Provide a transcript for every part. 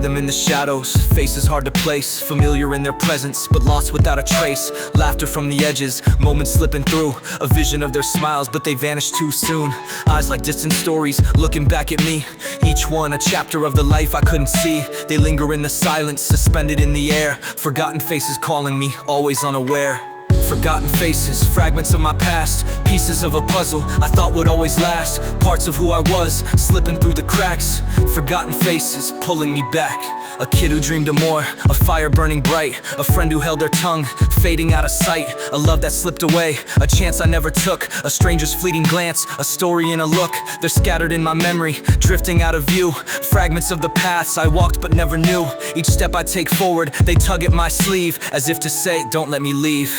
them in the shadows. Faces hard to place, familiar in their presence, but lost without a trace. Laughter from the edges, moments slipping through. A vision of their smiles, but they vanish too soon. Eyes like distant stories, looking back at me. Each one a chapter of the life I couldn't see. They linger in the silence, suspended in the air. Forgotten faces calling me, always unaware. Forgotten faces, fragments of my past, pieces of a puzzle I thought would always last. Parts of who I was, slipping through the cracks. Forgotten faces, pulling me back. A kid who dreamed of more, a fire burning bright. A friend who held their tongue, fading out of sight. A love that slipped away, a chance I never took. A stranger's fleeting glance, a story in a look. They're scattered in my memory, drifting out of view. Fragments of the paths I walked but never knew. Each step I take forward, they tug at my sleeve, as if to say, don't let me leave.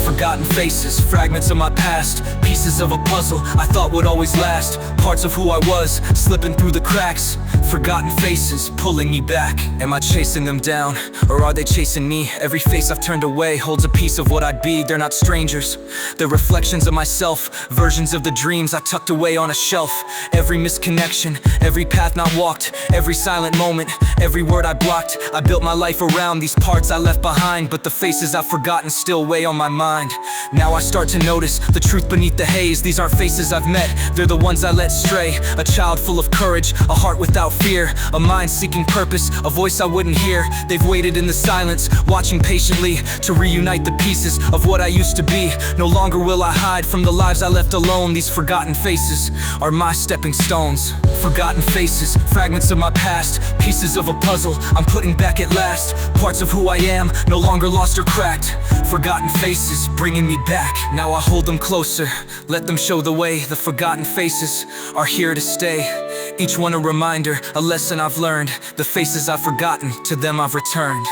Forgotten faces, fragments of my past, pieces of a puzzle I thought would always last. Parts of who I was, slipping through the cracks. Forgotten faces, pulling me back. Am I chasing them down, or are they chasing me? Every face I've turned away holds a piece of what I'd be. They're not strangers, they're reflections of myself. Versions of the dreams I tucked away on a shelf. Every misconnection, every path not walked, every silent moment, every word I blocked. I built my life around these parts I left behind, but the faces I've forgotten still weigh on my mind. Now I start to notice the truth beneath the haze. These aren't faces I've met, they're the ones I let stray. A child full of courage, a heart without fear. A mind seeking purpose, a voice I wouldn't hear. They've waited in the silence, watching patiently to reunite the pieces of what I used to be. No longer will I hide from the lives I left alone. These forgotten faces are my stepping stones. Forgotten faces, fragments of my past, pieces of a puzzle I'm putting back at last. Parts of who I am, no longer lost or cracked. Forgotten faces, bringing me back. Now I hold them closer, let them show the way. The forgotten faces are here to stay. Each one a reminder, a lesson I've learned. The faces I've forgotten, to them I've returned.